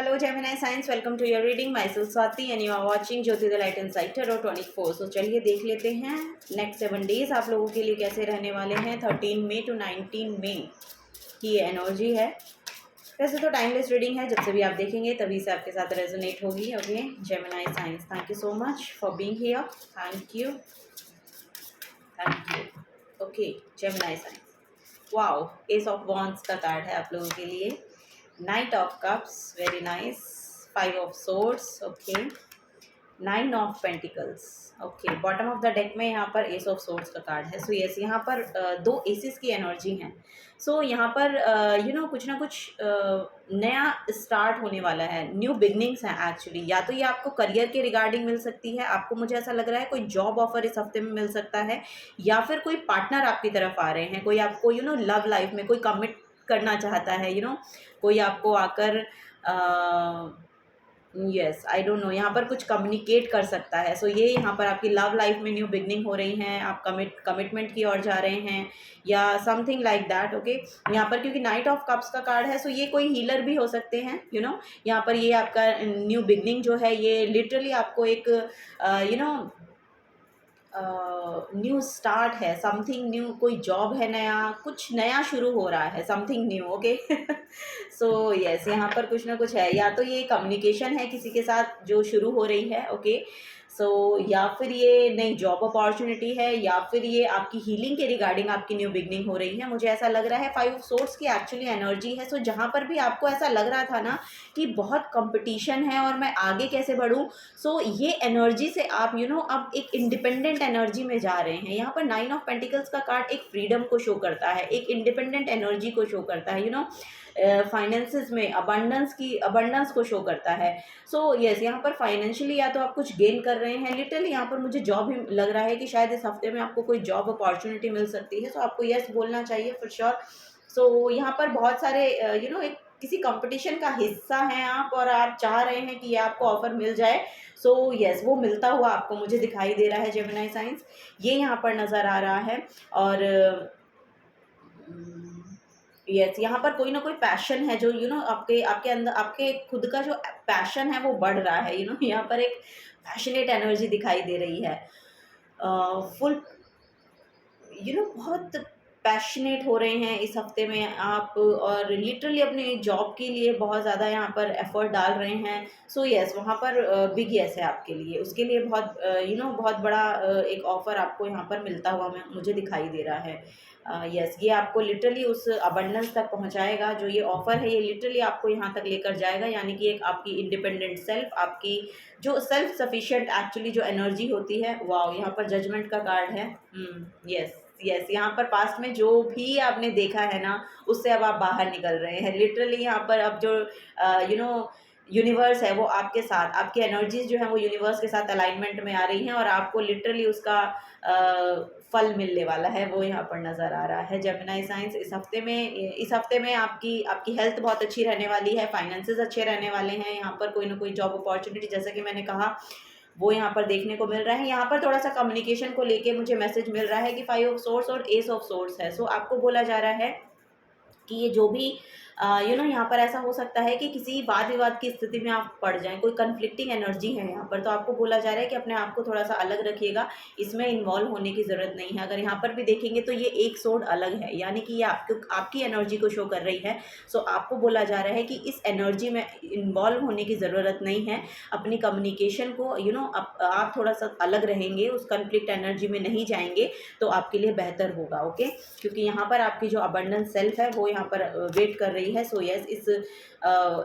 Hello Gemini Science, welcome to your reading. Myself Swati and you are watching Jyoti the Light Inside Tarot 24. So चलिए देख लेते हैं next 7 days आप लोगों के लिए कैसे रहने वाले हैं 13 मई टू 19 मई की ये एनर्जी है। वैसे तो टाइमलेस रीडिंग है, जब से भी आप देखेंगे तभी से आपके साथ रेजोनेट होगी। Okay Gemini science, thank you so much for being here. Thank you. Okay Gemini science, wow, S of wands का कार्ड है आप लोगों के लिए। Night of cups, very nice. 5 of swords, okay. 9 of pentacles, okay. Bottom of the deck में यहाँ पर S of swords का कार्ड है। सो यस, यहाँ पर दो एसेस की एनर्जी हैं। सो यहाँ पर कुछ ना कुछ नया स्टार्ट होने वाला है, न्यू बिगनिंग्स हैं एक्चुअली। या तो ये आपको करियर के रिगार्डिंग मिल सकती है, आपको मुझे ऐसा लग रहा है कोई जॉब ऑफर इस हफ्ते में मिल सकता है, या फिर कोई पार्टनर आपकी तरफ आ रहे हैं, कोई आपको लव लाइफ में कोई कमिट करना चाहता है, कोई आपको आकर यस आई डोंट नो, यहाँ पर कुछ कम्युनिकेट कर सकता है। सो ये यहाँ पर आपकी लव लाइफ में न्यू बिगनिंग हो रही हैं, आप कमिटमेंट की ओर जा रहे हैं या समथिंग लाइक दैट। ओके, यहाँ पर क्योंकि नाइट ऑफ कप्स का कार्ड है, सो ये कोई हीलर भी हो सकते हैं। यहाँ पर ये आपका न्यू बिगनिंग जो है, ये लिटरली आपको एक न्यू स्टार्ट है, समथिंग न्यू, कोई जॉब है नया, कुछ नया शुरू हो रहा है, something new. Okay so yes, यहाँ पर कुछ ना कुछ है, या तो ये कम्युनिकेशन है किसी के साथ जो शुरू हो रही है। ओके सो या फिर ये नई जॉब अपॉर्चुनिटी है, या फिर ये आपकी हीलिंग के रिगार्डिंग आपकी न्यू बिगनिंग हो रही है। मुझे ऐसा लग रहा है 5 ऑफ सोर्ड्स की एक्चुअली एनर्जी है। सो जहाँ पर भी आपको ऐसा लग रहा था ना कि बहुत कंपटीशन है और मैं आगे कैसे बढ़ूँ, सो ये एनर्जी से आप अब एक इंडिपेंडेंट एनर्जी में जा रहे हैं। यहाँ पर 9 ऑफ पेंटिकल्स का कार्ड एक फ्रीडम को शो करता है, एक इंडिपेंडेंट एनर्जी को शो करता है, फाइनेंसेस में अबंडेंस को शो करता है। सो यस, यहाँ पर फाइनेंशियली या तो आप कुछ गेन कर रहे हैं, लिटरली यहाँ पर मुझे जॉब ही लग रहा है कि शायद इस हफ्ते में आपको कोई जॉब अपॉर्चुनिटी मिल सकती है। सो आपको यस बोलना चाहिए फॉर श्योर। सो यहाँ पर बहुत सारे एक किसी कंपटीशन का हिस्सा हैं आप, और आप चाह रहे हैं कि ये आपको ऑफर मिल जाए। सो यस, वो मिलता हुआ आपको मुझे दिखाई दे रहा है जेमिनी साइंस, ये यहाँ पर नज़र आ रहा है। और यस, यहाँ पर कोई ना कोई पैशन है जो आपके आपके अंदर, आपके खुद का जो पैशन है वो बढ़ रहा है। यहाँ पर एक पैशनेट एनर्जी दिखाई दे रही है, फुल बहुत पैशनेट हो रहे हैं इस हफ्ते में आप, और लिटरली अपने जॉब के लिए बहुत ज़्यादा यहाँ पर एफर्ट डाल रहे हैं। सो यस, वहाँ पर बिग यस है आपके लिए, उसके लिए बहुत बहुत बड़ा एक ऑफ़र आपको यहाँ पर मिलता हुआ मुझे दिखाई दे रहा है। यस, ये आपको लिटरली उस अबंडेंस तक पहुँचाएगा। जो ये ऑफ़र है ये लिटरली आपको यहाँ तक लेकर जाएगा, यानी कि एक आपकी इंडिपेंडेंट सेल्फ, आपकी जो सेल्फ सफिशिएंट एक्चुअली जो एनर्जी होती है। वाओ, यहाँ पर जजमेंट का कार्ड है। यस यस, यहाँ पर पास्ट में जो भी आपने देखा है ना, उससे अब आप बाहर निकल रहे हैं। लिटरली यहाँ पर अब जो यूनिवर्स है वो आपके साथ, आपकी एनर्जीज जो है वो यूनिवर्स के साथ अलाइनमेंट में आ रही हैं, और आपको लिटरली उसका फल मिलने वाला है, वो यहाँ पर नज़र आ रहा है। जेमिनी साइंस, इस हफ्ते में आपकी हेल्थ बहुत अच्छी रहने वाली है, फाइनेंसेस अच्छे रहने वाले हैं। यहाँ पर कोई ना कोई जॉब अपॉर्चुनिटी, जैसा कि मैंने कहा, वो यहाँ पर देखने को मिल रहा है। यहाँ पर थोड़ा सा कम्युनिकेशन को लेके मुझे मैसेज मिल रहा है कि 5 ऑफ सोर्ड्स और एस ऑफ सोर्ड्स है। सो आपको बोला जा रहा है कि ये जो भी यहाँ पर ऐसा हो सकता है कि किसी वाद विवाद की स्थिति में आप पड़ जाएं, कोई कन्फ्लिक्टिंग एनर्जी है यहाँ पर, तो आपको बोला जा रहा है कि अपने आप को थोड़ा सा अलग रखिएगा, इसमें इन्वॉल्व होने की ज़रूरत नहीं है। अगर यहाँ पर भी देखेंगे तो ये एक सोर्ड अलग है, यानी कि ये आपकी एनर्जी को शो कर रही है। सो आपको बोला जा रहा है कि इस एनर्जी में इन्वॉल्व होने की ज़रूरत नहीं है। अपनी कम्युनिकेशन को आप थोड़ा सा अलग रहेंगे, उस कन्फ्लिक्ट एनर्जी में नहीं जाएंगे, तो आपके लिए बेहतर होगा। ओके, क्योंकि यहाँ पर आपकी जो अबंडेंस सेल्फ है वो यहाँ पर वेट कर रही है। सो यस, इस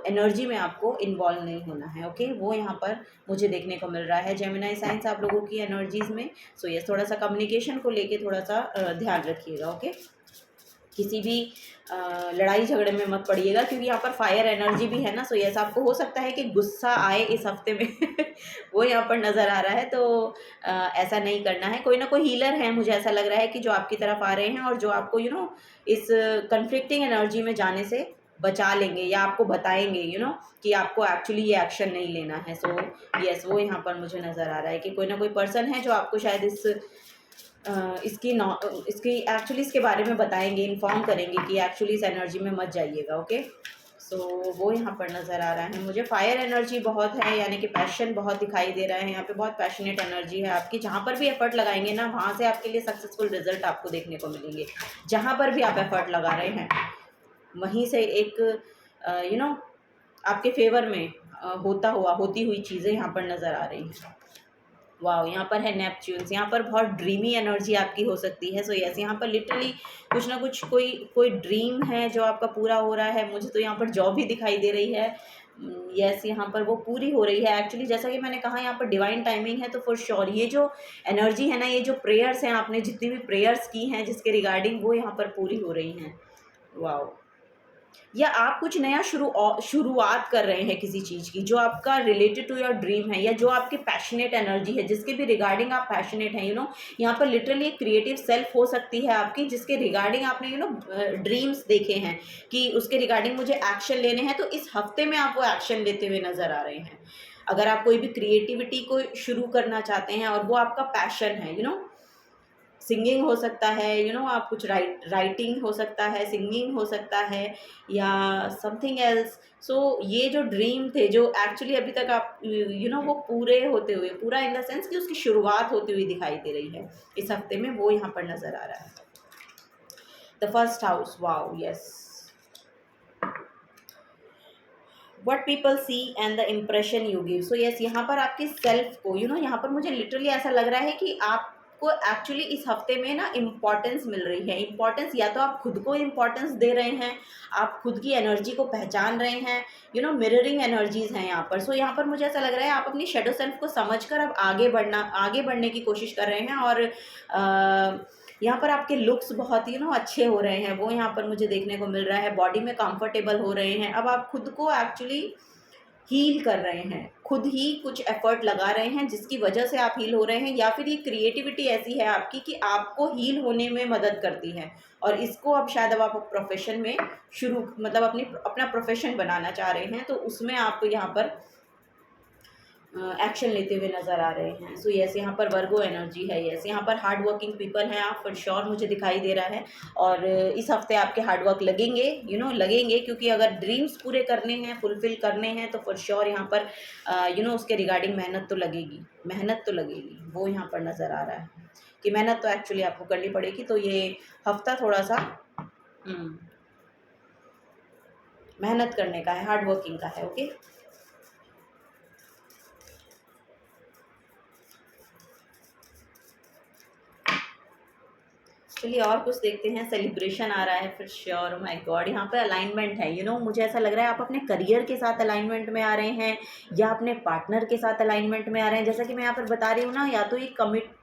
एनर्जी में आपको इन्वॉल्व नहीं होना है। ओके, वो यहाँ पर मुझे देखने को मिल रहा है जेमिनी साइंस आप लोगों की एनर्जीज़ में। सो यस, थोड़ा सा कम्युनिकेशन को लेके थोड़ा सा ध्यान रखिएगा। ओके, किसी भी लड़ाई झगड़े में मत पड़िएगा, क्योंकि यहाँ पर फायर एनर्जी भी है ना। सो यस, आपको हो सकता है कि गुस्सा आए इस हफ्ते में वो यहाँ पर नज़र आ रहा है, तो ऐसा नहीं करना है। कोई ना कोई हीलर है, मुझे ऐसा लग रहा है कि जो आपकी तरफ आ रहे हैं और जो आपको इस कन्फ्लिक्टिंग एनर्जी में जाने से बचा लेंगे, या आपको बताएंगे कि आपको एक्चुअली ये एक्शन नहीं लेना है। सो यस, वो यहाँ पर मुझे नज़र आ रहा है कि कोई ना कोई पर्सन है जो आपको शायद इसके बारे में बताएंगे, इन्फॉर्म करेंगे कि एक्चुअली इस एनर्जी में मत जाइएगा। ओके, सो वो यहाँ पर नज़र आ रहा है मुझे। फायर एनर्जी बहुत है, यानी कि पैशन बहुत दिखाई दे रहा है यहाँ पे, बहुत पैशनेट एनर्जी है आपकी। जहाँ पर भी एफर्ट लगाएंगे ना, वहाँ से आपके लिए सक्सेसफुल रिजल्ट आपको देखने को मिलेंगे। जहाँ पर भी आप एफर्ट लगा रहे हैं वहीं से एक आपके फेवर में होती हुई चीज़ें यहाँ पर नज़र आ रही हैं। वाह, यहाँ पर है नेपच्यून्स, यहाँ पर बहुत ड्रीमी एनर्जी आपकी हो सकती है। सो यस, यहाँ पर लिटरली कुछ ना कुछ कोई ड्रीम है जो आपका पूरा हो रहा है। मुझे तो यहाँ पर जॉब भी दिखाई दे रही है। यस, यहाँ पर वो पूरी हो रही है। एक्चुअली जैसा कि मैंने कहा, यहाँ पर डिवाइन टाइमिंग है, तो फॉर श्योर ये जो एनर्जी है ना, ये जो प्रेयर्स हैं, आपने जितनी भी प्रेयर्स की हैं जिसके रिगार्डिंग, वो यहाँ पर पूरी हो रही हैं। वाह, या आप कुछ नया शुरुआत कर रहे हैं किसी चीज़ की जो आपका रिलेटेड टू योर ड्रीम है, या जो आपकी पैशनेट एनर्जी है, जिसके भी रिगार्डिंग आप पैशनेट हैं। यहाँ पर लिटरली एक क्रिएटिव सेल्फ हो सकती है आपकी, जिसके रिगार्डिंग आपने ड्रीम्स देखे हैं कि उसके रिगार्डिंग मुझे एक्शन लेने हैं, तो इस हफ्ते में आप वो एक्शन लेते हुए नज़र आ रहे हैं। अगर आप कोई भी क्रिएटिविटी को शुरू करना चाहते हैं और वो आपका पैशन है, सिंगिंग हो सकता है, आप कुछ राइटिंग हो सकता है, सिंगिंग हो सकता है, या समथिंग एल्स। सो ये जो ड्रीम थे, जो एक्चुअली अभी तक आप वो पूरे होते हुए, पूरा इन द सेंस कि उसकी शुरुआत होती हुई दिखाई दे रही है इस हफ्ते में, वो यहाँ पर नज़र आ रहा है। The first house, wow, yes, what people see and the impression you give. So yes, यहाँ पर आपकी सेल्फ को यहाँ पर मुझे लिटरली ऐसा लग रहा है कि आपको एक्चुअली इस हफ्ते में ना इम्पॉर्टेंस मिल रही है। इम्पॉर्टेंस, या तो आप खुद को इम्पॉर्टेंस दे रहे हैं, आप खुद की एनर्जी को पहचान रहे हैं, मिररिंग एनर्जीज हैं यहाँ पर। सो यहाँ पर मुझे ऐसा लग रहा है आप अपनी शेडो सेल्फ को समझकर अब आगे बढ़ने की कोशिश कर रहे हैं। और यहाँ पर आपके लुक्स बहुत ही अच्छे हो रहे हैं, वो यहाँ पर मुझे देखने को मिल रहा है। बॉडी में कंफर्टेबल हो रहे हैं। अब आप खुद को एक्चुअली हील कर रहे हैं, खुद ही कुछ एफर्ट लगा रहे हैं जिसकी वजह से आप हील हो रहे हैं, या फिर ये क्रिएटिविटी ऐसी है आपकी कि आपको हील होने में मदद करती है। और इसको अब शायद अब आप प्रोफेशन में मतलब अपना प्रोफेशन बनाना चाह रहे हैं, तो उसमें आप यहाँ पर एक्शन लेते हुए नज़र आ रहे हैं। सो यस, यहाँ पर वर्गो एनर्जी है। यस, यहाँ पर हार्ड वर्किंग पीपल हैं आप, फॉर श्योर मुझे दिखाई दे रहा है। और इस हफ्ते आपके हार्ड वर्क लगेंगे, लगेंगे, क्योंकि अगर ड्रीम्स पूरे करने हैं, फुलफिल करने हैं, तो फॉर श्योर यहाँ पर उसके रिगार्डिंग मेहनत तो लगेगी। वो यहाँ पर नज़र आ रहा है कि मेहनत तो एक्चुअली आपको करनी पड़ेगी। तो ये हफ्ता थोड़ा सा मेहनत करने का है, हार्ड वर्किंग का है। ओके, चलिए और कुछ देखते हैं। सेलिब्रेशन आ रहा है फिर श्योर। माय गॉड, यहाँ पे अलाइनमेंट है। मुझे ऐसा लग रहा है आप अपने करियर के साथ अलाइनमेंट में आ रहे हैं, या अपने पार्टनर के साथ अलाइनमेंट में आ रहे हैं। जैसा कि मैं यहाँ पर बता रही हूँ ना, या तो ये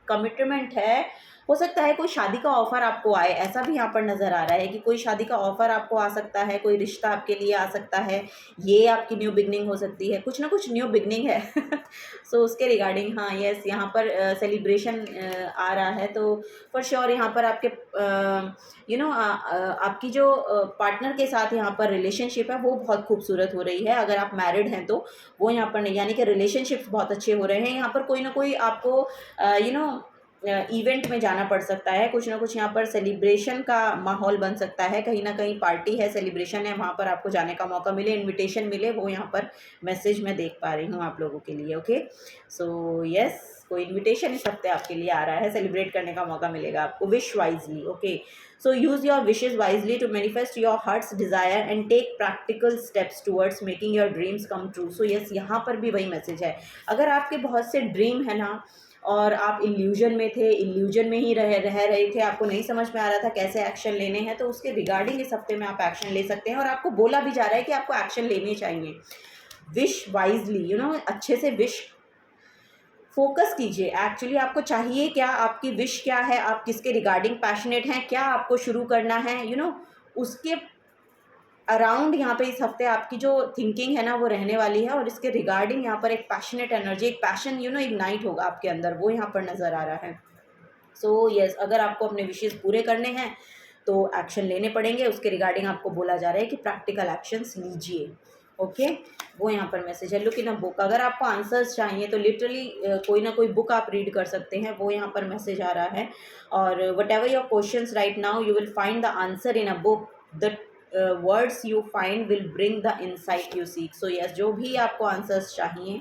कमिटमेंट है, हो सकता है कोई शादी का ऑफर आपको आए, ऐसा भी यहाँ पर नज़र आ रहा है कि कोई शादी का ऑफर आपको आ सकता है, कोई रिश्ता आपके लिए आ सकता है। ये आपकी न्यू बिगनिंग हो सकती है, कुछ ना कुछ न्यू बिगनिंग है। सो उसके रिगार्डिंग, हाँ यस, यहाँ पर सेलिब्रेशन आ रहा है। तो फॉर श्योर यहाँ पर आपके आपकी जो पार्टनर के साथ यहाँ पर रिलेशनशिप है वो बहुत खूबसूरत हो रही है। अगर आप मैरिड हैं तो वो यहाँ पर नहीं, यानी कि रिलेशनशिप्स बहुत अच्छे हो रहे हैं। यहाँ पर कोई ना कोई आपको इवेंट में जाना पड़ सकता है, कुछ ना कुछ यहाँ पर सेलिब्रेशन का माहौल बन सकता है। कहीं ना कहीं पार्टी है, सेलिब्रेशन है, वहाँ पर आपको जाने का मौका मिले, इनविटेशन मिले, वो यहाँ पर मैसेज मैं देख पा रही हूँ आप लोगों के लिए। ओके, सो यस, कोई इनविटेशन इस हफ्ते आपके लिए आ रहा है, सेलिब्रेट करने का मौका मिलेगा आपको। Wish wisely, okay, so use your wishes wisely to manifest your heart's desire and take practical steps towards making your dreams come true. So yes, यहाँ पर भी वही मैसेज है। अगर आपके बहुत से ड्रीम है ना, और आप इल्यूजन में थे, इल्यूजन में ही रह रहे थे, आपको नहीं समझ में आ रहा था कैसे एक्शन लेने हैं, तो उसके रिगार्डिंग इस हफ्ते में आप एक्शन ले सकते हैं। और आपको बोला भी जा रहा है कि आपको एक्शन लेने चाहिए। विश वाइजली, अच्छे से विश फोकस कीजिए। एक्चुअली आपको चाहिए क्या, आपकी विश क्या है, आप किसके रिगार्डिंग पैशनेट हैं, क्या आपको शुरू करना है, उसके अराउंड यहाँ पे इस हफ्ते आपकी जो थिंकिंग है ना वो रहने वाली है। और इसके रिगार्डिंग यहाँ पर एक पैशनेट एनर्जी, एक पैशन इग्नाइट होगा आपके अंदर, वो यहाँ पर नज़र आ रहा है। सो यस, अगर आपको अपने विशेष पूरे करने हैं तो एक्शन लेने पड़ेंगे। उसके रिगार्डिंग आपको बोला जा रहा है कि प्रैक्टिकल एक्शंस लीजिए। ओके, वो यहाँ पर मैसेज है। लुक इन अ बुक, अगर आपको आंसर्स चाहिए तो लिटरली कोई ना कोई बुक आप रीड कर सकते हैं, वो यहाँ पर मैसेज आ रहा है। और what ever your questions right now, you will find the answer in a book. The words you find will bring the insight you seek. So yes, जो भी आपको आंसर्स चाहिए,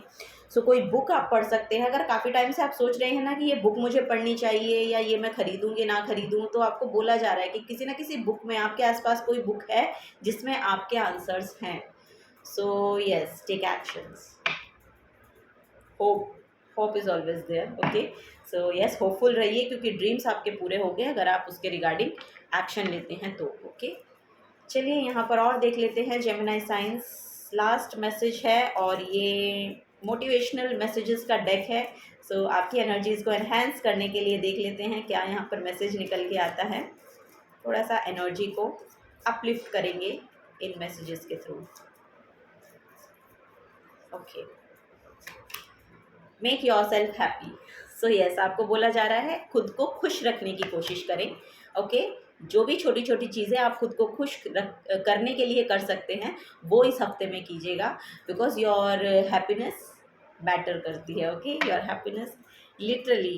सो कोई बुक आप पढ़ सकते हैं। अगर काफ़ी टाइम से आप सोच रहे हैं ना कि ये बुक मुझे पढ़नी चाहिए या ये मैं खरीदूंगी ना खरीदूँ, तो आपको बोला जा रहा है कि किसी ना किसी बुक में, आपके आसपास कोई बुक है जिसमें आपके आंसर्स हैं। So yes, take actions. Hope is always there. Okay, so yes, hopeful रहिए क्योंकि ड्रीम्स आपके पूरे हो गए अगर आप उसके रिगार्डिंग एक्शन लेते हैं तो। ओके, चलिए यहाँ पर और देख लेते हैं जेमिनी साइंस। लास्ट मैसेज है और ये मोटिवेशनल मैसेजेस का डेक है। सो आपकी एनर्जीज़ को एनहेंस करने के लिए देख लेते हैं क्या यहाँ पर मैसेज निकल के आता है। थोड़ा सा एनर्जी को अपलिफ्ट करेंगे इन मैसेजेस के through. Okay, make your self happy. So yes, आपको बोला जा रहा है खुद को खुश रखने की कोशिश करें। ओके, जो भी छोटी छोटी चीज़ें आप खुद को करने के लिए कर सकते हैं वो इस हफ्ते में कीजिएगा, बिकॉज योर हैप्पीनेस मैटर करती है। Okay, your happiness literally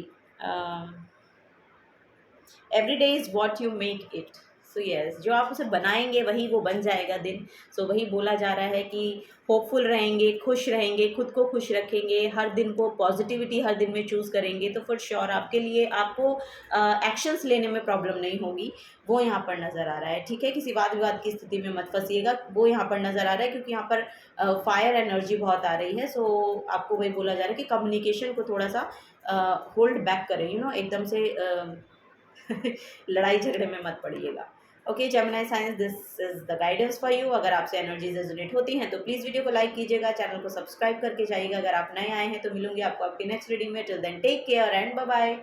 every day is what you make it. So yes, जो आप उसे बनाएंगे वही वो बन जाएगा दिन। सो वही बोला जा रहा है कि होपफुल रहेंगे, खुश रहेंगे, खुद को खुश रखेंगे, हर दिन को पॉजिटिविटी हर दिन में चूज़ करेंगे तो फॉर श्योर आपके लिए, आपको एक्शंस लेने में प्रॉब्लम नहीं होगी। वो यहाँ पर नज़र आ रहा है। ठीक है, किसी वाद विवाद की स्थिति में मत फंसिएगा, वो यहाँ पर नज़र आ रहा है क्योंकि यहाँ पर फायर एनर्जी बहुत आ रही है। सो आपको वही बोला जा रहा है कि कम्युनिकेशन को थोड़ा सा होल्ड बैक करें, एकदम से लड़ाई झगड़े में मत पड़िएगा। Okay Gemini science, this is the guidance for you. अगर आपसे एनर्जीज रेजोनेट होती हैं तो प्लीज़ वीडियो को लाइक कीजिएगा, चैनल को सब्सक्राइब करके जाइएगा। अगर आप नए आए हैं तो मिलूंगी आपको आपकी नेक्स्ट रीडिंग में। Till then take care and bye bye.